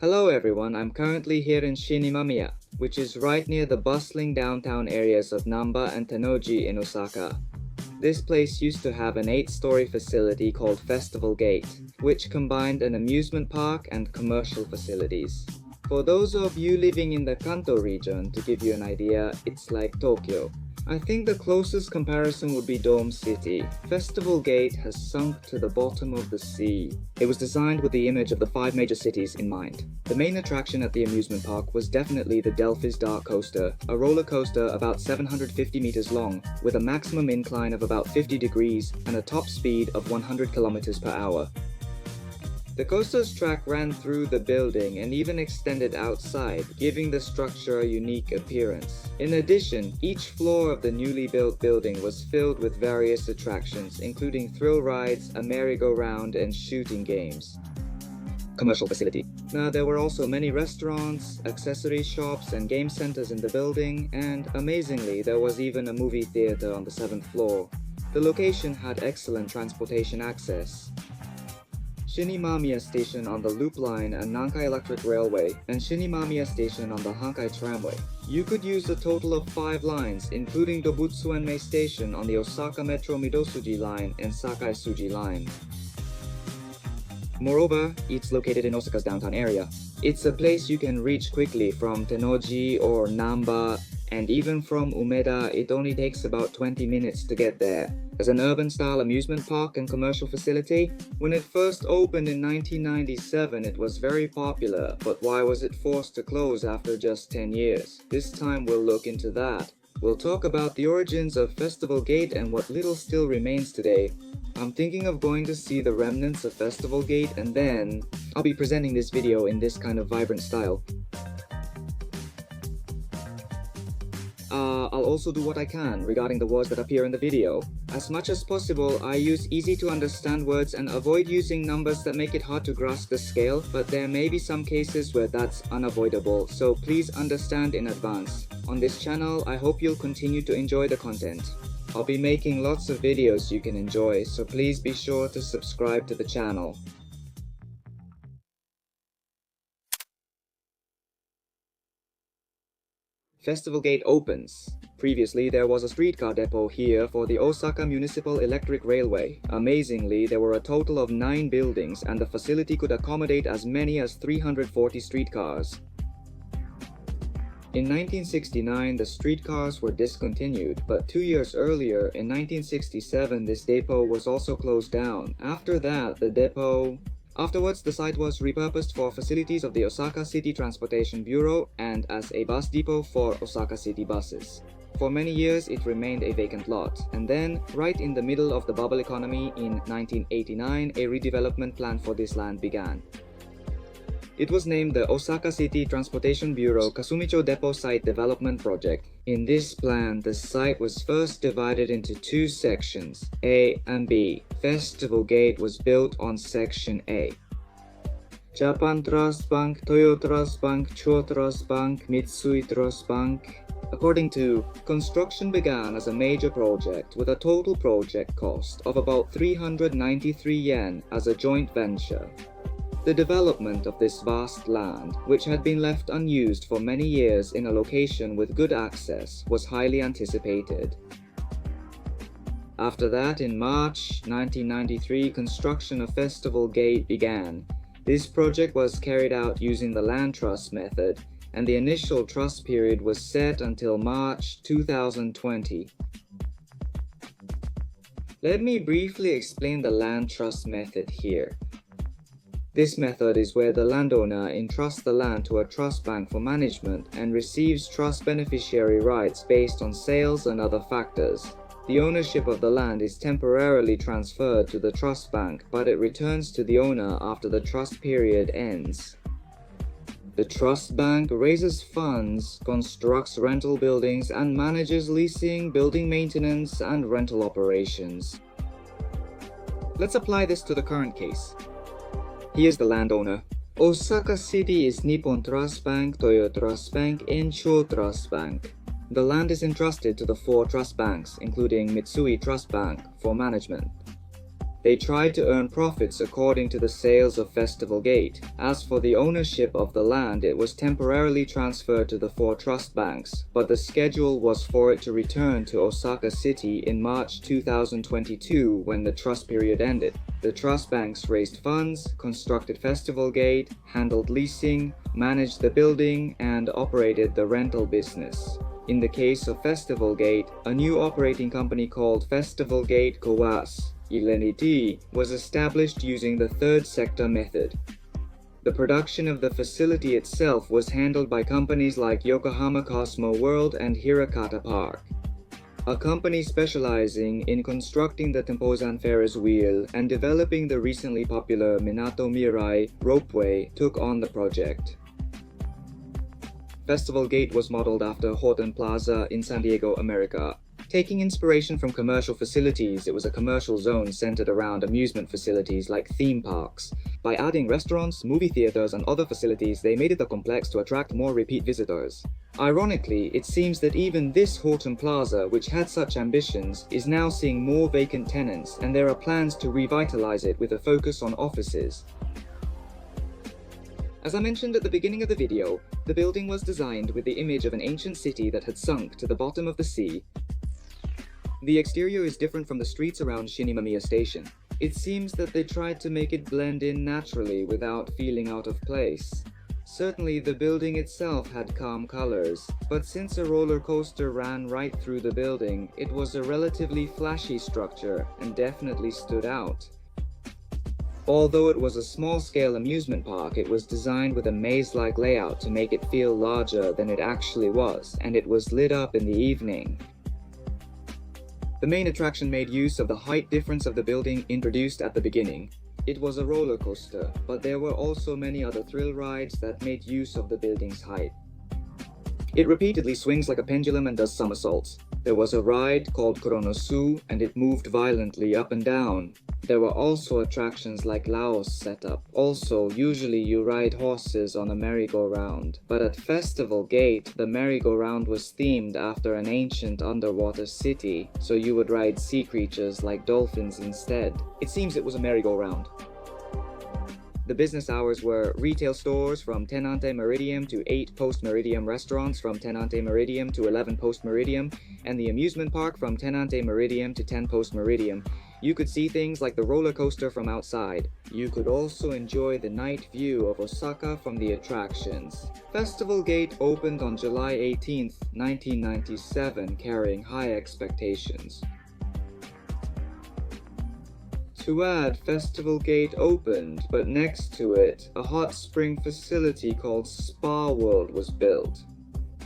Hello everyone, I'm currently here in Shin-Imamiya, which is right near the bustling downtown areas of Namba and Tennoji in Osaka. This place used to have an 8-story facility called Festival Gate, which combined an amusement park and commercial facilities. For those of you living in the Kanto region, to give you an idea, it's like Tokyo. I think the closest comparison would be Dome City. Festival Gate has sunk to the bottom of the sea. It was designed with the image of the 5 major cities in mind. The main attraction at the amusement park was definitely the Delphi's Dark Coaster, a roller coaster about 750 meters long, with a maximum incline of about 50 degrees and a top speed of 100 kilometers per hour. The coaster's track ran through the building and even extended outside, giving the structure a unique appearance. In addition, each floor of the newly built building was filled with various attractions, including thrill rides, a merry-go-round, and shooting games. Commercial facility. Now, there were also many restaurants, accessory shops, and game centers in the building, and amazingly, there was even a movie theater on the 7th floor. The location had excellent transportation access. Shin-Imamiya Station on the Loop Line and Nankai Electric Railway, and Shin-Imamiya Station on the Hankai Tramway. You could use a total of 5 lines, including Dobutsuenmei Station on the Osaka Metro Midosuji Line and Sakai Suji Line. Moreover, it's located in Osaka's downtown area. It's a place you can reach quickly from Tennoji or Namba, and even from Umeda, it only takes about 20 minutes to get there. As an urban-style amusement park and commercial facility, when it first opened in 1997, it was very popular, but why was it forced to close after just 10 years? This time we'll look into that. We'll talk about the origins of Festival Gate and what little still remains today. I'm thinking of going to see the remnants of Festival Gate, and then I'll be presenting this video in this kind of vibrant style. I'll also do what I can regarding the words that appear in the video. As much as possible, I use easy to understand words and avoid using numbers that make it hard to grasp the scale, but there may be some cases where that's unavoidable, so please understand in advance. On this channel, I hope you'll continue to enjoy the content. I'll be making lots of videos you can enjoy, so please be sure to subscribe to the channel. Festival Gate opens. Previously, there was a streetcar depot here for the Osaka Municipal Electric Railway. Amazingly, there were a total of 9 buildings, and the facility could accommodate as many as 340 streetcars. In 1969, the streetcars were discontinued, but 2 years earlier, in 1967, this depot was also closed down. Afterwards, the site was repurposed for facilities of the Osaka City Transportation Bureau and as a bus depot for Osaka City buses. For many years, it remained a vacant lot, and then, right in the middle of the bubble economy in 1989, a redevelopment plan for this land began. It was named the Osaka City Transportation Bureau Kasumicho Depot Site Development Project. In this plan, the site was first divided into 2 sections, A and B. Festival Gate was built on Section A. Japan Trust Bank, Toyo Trust Bank, Chuo Trust Bank, Mitsui Trust Bank. According to, construction began as a major project with a total project cost of about 393 yen as a joint venture. The development of this vast land, which had been left unused for many years in a location with good access, was highly anticipated. After that, in March 1993, construction of Festival Gate began. This project was carried out using the land trust method, and the initial trust period was set until March 2020. Let me briefly explain the land trust method here. This method is where the landowner entrusts the land to a trust bank for management and receives trust beneficiary rights based on sales and other factors. The ownership of the land is temporarily transferred to the trust bank, but it returns to the owner after the trust period ends. The trust bank raises funds, constructs rental buildings, and manages leasing, building maintenance, and rental operations. Let's apply this to the current case. Here's the landowner. Osaka City is Nippon Trust Bank, Toyo Trust Bank, and Chuo Trust Bank. The land is entrusted to the 4 trust banks, including Mitsui Trust Bank, for management. They tried to earn profits according to the sales of Festival Gate. As for the ownership of the land, it was temporarily transferred to the 4 trust banks, but the schedule was for it to return to Osaka City in March 2022 when the trust period ended. The trust banks raised funds, constructed Festival Gate, handled leasing, managed the building, and operated the rental business. In the case of Festival Gate, a new operating company called Festival Gate Kowas Ileniti was established using the third sector method. The production of the facility itself was handled by companies like Yokohama Cosmo World and Hirakata Park. A company specializing in constructing the Tempozan Ferris wheel and developing the recently popular Minato Mirai ropeway took on the project. Festival Gate was modeled after Horton Plaza in San Diego, America. Taking inspiration from commercial facilities, it was a commercial zone centered around amusement facilities like theme parks. By adding restaurants, movie theaters, and other facilities, they made it a complex to attract more repeat visitors. Ironically, it seems that even this Horton Plaza, which had such ambitions, is now seeing more vacant tenants, and there are plans to revitalize it with a focus on offices. As I mentioned at the beginning of the video, the building was designed with the image of an ancient city that had sunk to the bottom of the sea. The exterior is different from the streets around Shin-Imamiya station. It seems that they tried to make it blend in naturally without feeling out of place. Certainly, the building itself had calm colors, but since a roller coaster ran right through the building, it was a relatively flashy structure and definitely stood out. Although it was a small-scale amusement park, it was designed with a maze-like layout to make it feel larger than it actually was, and it was lit up in the evening. The main attraction made use of the height difference of the building introduced at the beginning. It was a roller coaster, but there were also many other thrill rides that made use of the building's height. It repeatedly swings like a pendulum and does somersaults. There was a ride called Chronosu, and it moved violently up and down. There were also attractions like Laos setup. Also, usually you ride horses on a merry-go-round, but at Festival Gate, the merry-go-round was themed after an ancient underwater city, so you would ride sea creatures like dolphins instead. It seems it was a merry-go-round. The business hours were retail stores from 10 ante meridium to 8 post meridium, restaurants from 10 ante meridium to 11 post meridium, and the amusement park from 10 ante meridium to 10 post meridium. You could see things like the roller coaster from outside. You could also enjoy the night view of Osaka from the attractions. Festival Gate opened on July 18, 1997, carrying high expectations. To add, Festival Gate opened, but next to it, a hot spring facility called Spa World was built.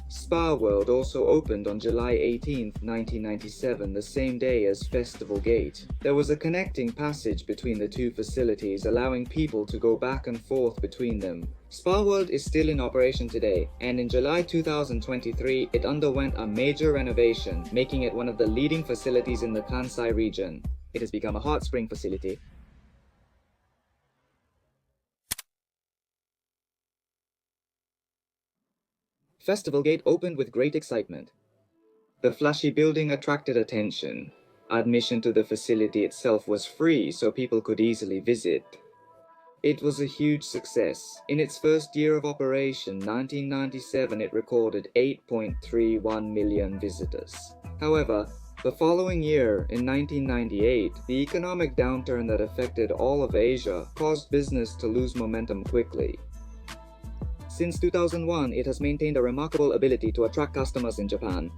Spa World also opened on July 18, 1997, the same day as Festival Gate. There was a connecting passage between the two facilities, allowing people to go back and forth between them. Spa World is still in operation today, and in July 2023, it underwent a major renovation, making it one of the leading facilities in the Kansai region. It has become a hot spring facility. Festival Gate opened with great excitement. The flashy building attracted attention. Admission to the facility itself was free, so people could easily visit. It was a huge success. In its first year of operation, 1997, it recorded 8.31 million visitors. However, the following year, in 1998, the economic downturn that affected all of Asia caused business to lose momentum quickly. Since 2001, it has maintained a remarkable ability to attract customers in Japan.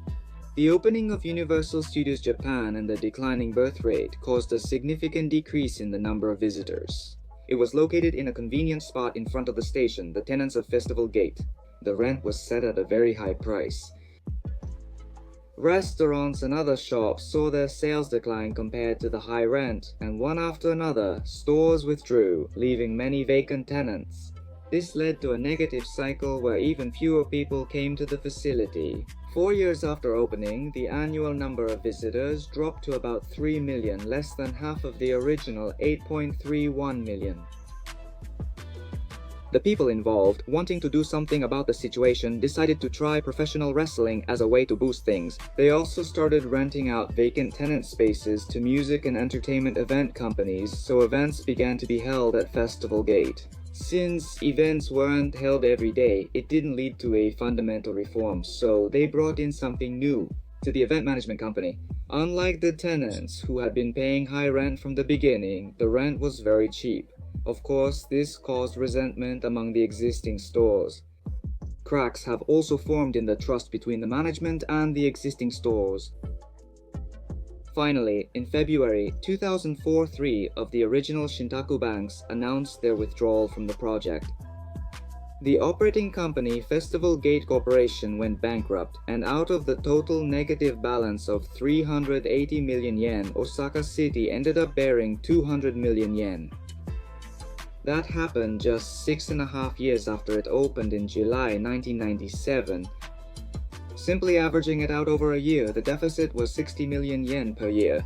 The opening of Universal Studios Japan and the declining birth rate caused a significant decrease in the number of visitors. It was located in a convenient spot in front of the station, the tenants of Festival Gate. The rent was set at a very high price. Restaurants and other shops saw their sales decline compared to the high rent, and one after another, stores withdrew, leaving many vacant tenants. This led to a negative cycle where even fewer people came to the facility. 4 years after opening, the annual number of visitors dropped to about 3 million, less than half of the original 8.31 million. The people involved, wanting to do something about the situation, decided to try professional wrestling as a way to boost things. They also started renting out vacant tenant spaces to music and entertainment event companies, so events began to be held at Festival Gate. Since events weren't held every day, it didn't lead to a fundamental reform, so they brought in something new to the event management company. Unlike the tenants, who had been paying high rent from the beginning, the rent was very cheap. Of course, this caused resentment among the existing stores. Cracks have also formed in the trust between the management and the existing stores. Finally, in February 2004, 3 of the original Shintaku banks announced their withdrawal from the project. The operating company Festival Gate Corporation went bankrupt, and out of the total negative balance of 380 million yen, Osaka City ended up bearing 200 million yen. That happened just 6.5 years after it opened in July 1997. Simply averaging it out over a year, the deficit was 60 million yen per year.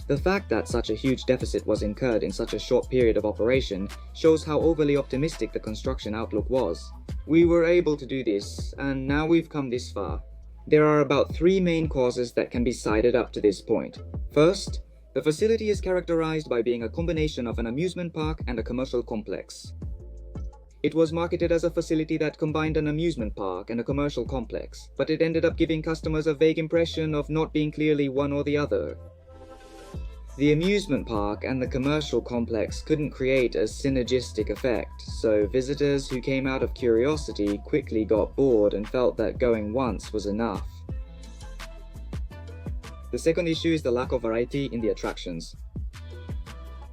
The fact that such a huge deficit was incurred in such a short period of operation shows how overly optimistic the construction outlook was. We were able to do this, and now we've come this far. There are about 3 main causes that can be cited up to this point. First, the facility is characterized by being a combination of an amusement park and a commercial complex. It was marketed as a facility that combined an amusement park and a commercial complex, but it ended up giving customers a vague impression of not being clearly one or the other. The amusement park and the commercial complex couldn't create a synergistic effect, so visitors who came out of curiosity quickly got bored and felt that going once was enough. The second issue is the lack of variety in the attractions.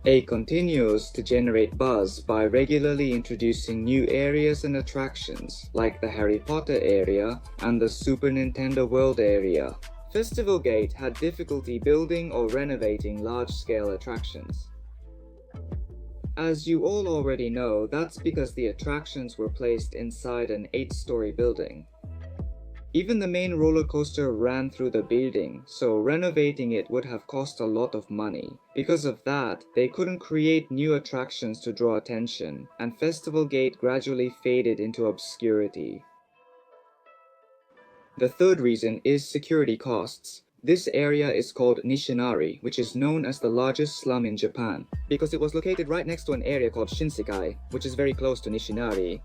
A continues to generate buzz by regularly introducing new areas and attractions, like the Harry Potter area and the Super Nintendo World area. Festival Gate had difficulty building or renovating large-scale attractions. As you all already know, that's because the attractions were placed inside an 8-story building. Even the main roller coaster ran through the building, so renovating it would have cost a lot of money. Because of that, they couldn't create new attractions to draw attention, and Festival Gate gradually faded into obscurity. The third reason is security costs. This area is called Nishinari, which is known as the largest slum in Japan, because it was located right next to an area called Shinsekai, which is very close to Nishinari.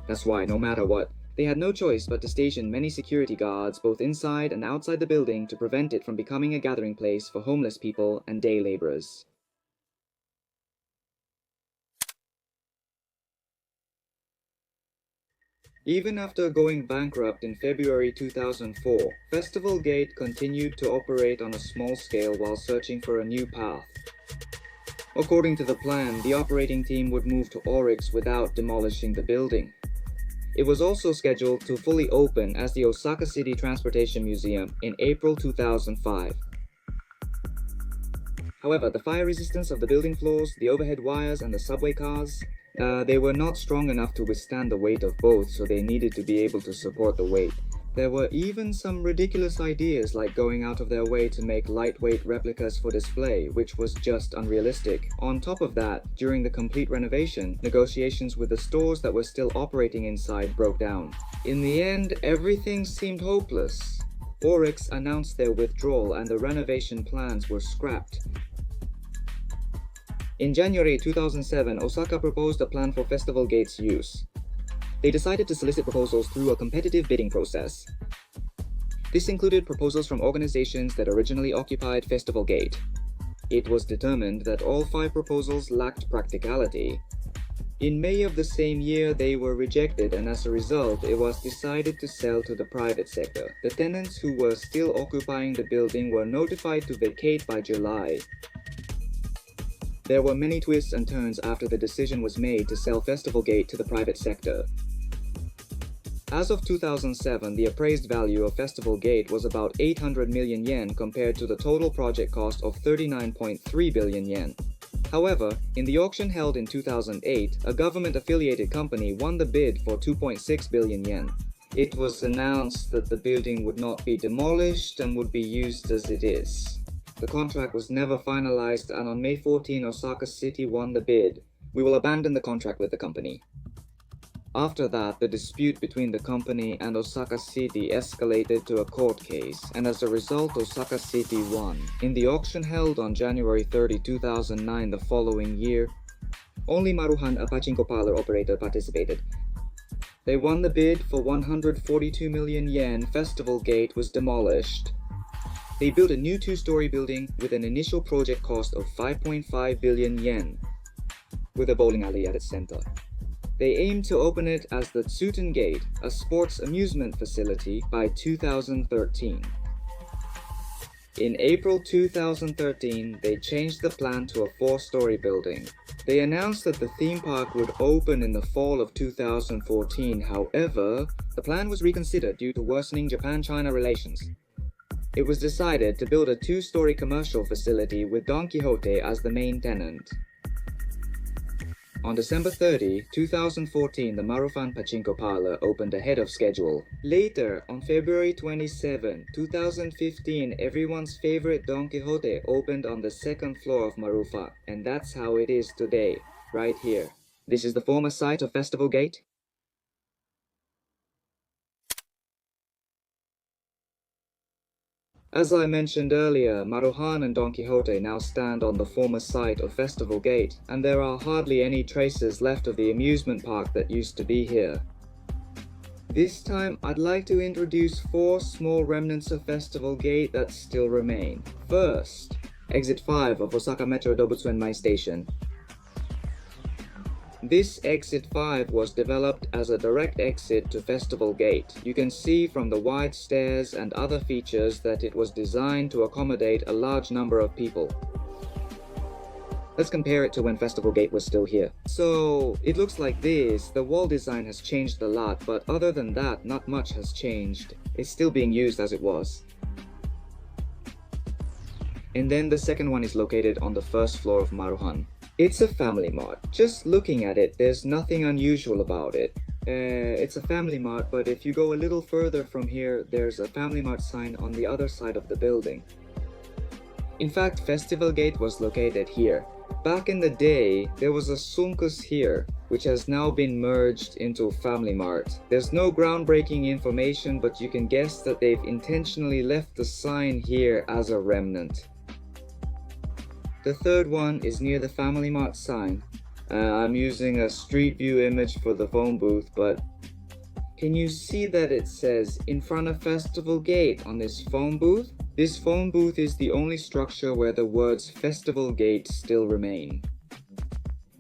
That's why, no matter what, they had no choice but to station many security guards both inside and outside the building to prevent it from becoming a gathering place for homeless people and day laborers. Even after going bankrupt in February 2004, Festival Gate continued to operate on a small scale while searching for a new path. According to the plan, the operating team would move to Oryx without demolishing the building. It was also scheduled to fully open as the Osaka City Transportation Museum in April 2005. However, the fire resistance of the building floors, the overhead wires, and the subway cars, they were not strong enough to withstand the weight of both, so they needed to be able to support the weight. There were even some ridiculous ideas like going out of their way to make lightweight replicas for display, which was just unrealistic. On top of that, during the complete renovation, negotiations with the stores that were still operating inside broke down. In the end, everything seemed hopeless. Oryx announced their withdrawal and the renovation plans were scrapped. In January 2007, Osaka proposed a plan for Festival Gate's use. They decided to solicit proposals through a competitive bidding process. This included proposals from organizations that originally occupied Festival Gate. It was determined that all 5 proposals lacked practicality. In May of the same year, they were rejected, and as a result, it was decided to sell to the private sector. The tenants who were still occupying the building were notified to vacate by July. There were many twists and turns after the decision was made to sell Festival Gate to the private sector. As of 2007, the appraised value of Festival Gate was about 800 million yen compared to the total project cost of 39.3 billion yen. However, in the auction held in 2008, a government-affiliated company won the bid for 2.6 billion yen. It was announced that the building would not be demolished and would be used as it is. The contract was never finalized, and on May 14, Osaka City won the bid. We will abandon the contract with the company. After that, the dispute between the company and Osaka City escalated to a court case, and as a result, Osaka City won. In the auction held on January 30, 2009, the following year, only Maruhan, a pachinko parlor operator, participated. They won the bid for 142 million yen. Festival Gate was demolished. They built a new two-story building with an initial project cost of 5.5 billion yen, with a bowling alley at its center. They aimed to open it as the Tsuten Gate, a sports amusement facility, by 2013. In April 2013, they changed the plan to a 4-story building. They announced that the theme park would open in the fall of 2014. However, the plan was reconsidered due to worsening Japan-China relations. It was decided to build a 2-story commercial facility with Don Quixote as the main tenant. On December 30, 2014, the Marufan Pachinko Parlor opened ahead of schedule. Later, on February 27, 2015, everyone's favorite Don Quixote opened on the 2nd floor of Marufa, and that's how it is today, right here. This is the former site of Festival Gate. As I mentioned earlier, Maruhan and Don Quixote now stand on the former site of Festival Gate, and there are hardly any traces left of the amusement park that used to be here. This time, I'd like to introduce 4 small remnants of Festival Gate that still remain. First, Exit 5 of Osaka Metro Dobutsuenmai Station. This Exit 5 was developed as a direct exit to Festival Gate. You can see from the wide stairs and other features that it was designed to accommodate a large number of people. Let's compare it to when Festival Gate was still here. So, it looks like this. The wall design has changed a lot, but other than that, not much has changed. It's still being used as it was. And then the second one is located on the 1st floor of Maruhan. It's a family mart. Just looking at it, there's nothing unusual about it. It's a family mart, but if you go a little further from here, there's a family mart sign on the other side of the building. In fact, Festival Gate was located here. Back in the day, there was a Sunkus here, which has now been merged into Family Mart. There's no groundbreaking information, but you can guess that they've intentionally left the sign here as a remnant. The third one is near the Family Mart sign. I'm using a street view image for the phone booth, but can you see that it says in front of Festival Gate on this phone booth? This phone booth is the only structure where the words Festival Gate still remain.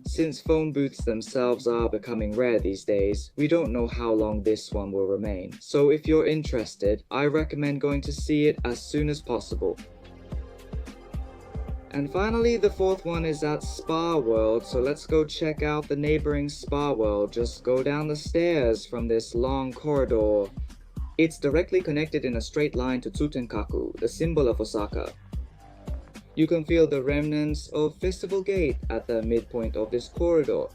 Since phone booths themselves are becoming rare these days, we don't know how long this one will remain. So if you're interested, I recommend going to see it as soon as possible. And finally, the 4th one is at Spa World, so let's go check out the neighboring Spa World. Just go down the stairs from this long corridor. It's directly connected in a straight line to Tsutenkaku, the symbol of Osaka. You can feel the remnants of Festival Gate at the midpoint of this corridor.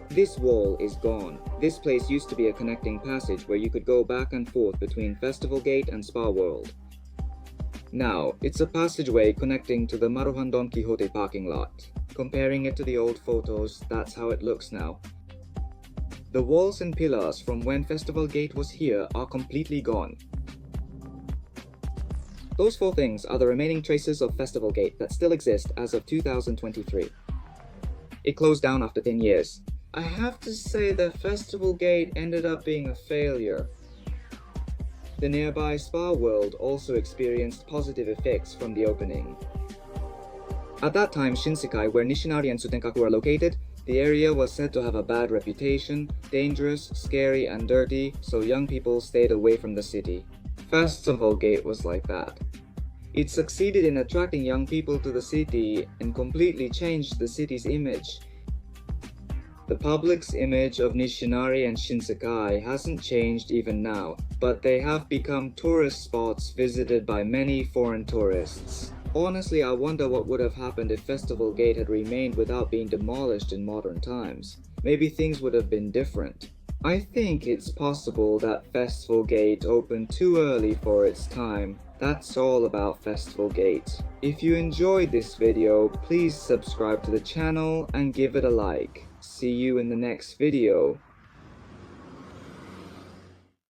This wall is gone. This place used to be a connecting passage where you could go back and forth between Festival Gate and Spa World. Now, it's a passageway connecting to the Maruhan Don Quixote parking lot. Comparing it to the old photos, that's how it looks now. The walls and pillars from when Festival Gate was here are completely gone. Those 4 things are the remaining traces of Festival Gate that still exist as of 2023. It closed down after 10 years. I have to say that Festival Gate ended up being a failure. The nearby Spa World also experienced positive effects from the opening. At that time, Shinsekai, where Nishinari and Tsutenkaku are located, the area was said to have a bad reputation, dangerous, scary, and dirty, so young people stayed away from the city. Festival Gate was like that. It succeeded in attracting young people to the city and completely changed the city's image. The public's image of Nishinari and Shinsekai hasn't changed even now, but they have become tourist spots visited by many foreign tourists. Honestly, I wonder what would have happened if Festival Gate had remained without being demolished in modern times. Maybe things would have been different. I think it's possible that Festival Gate opened too early for its time. That's all about Festival Gate. If you enjoyed this video, please subscribe to the channel and give it a like. See you in the next video.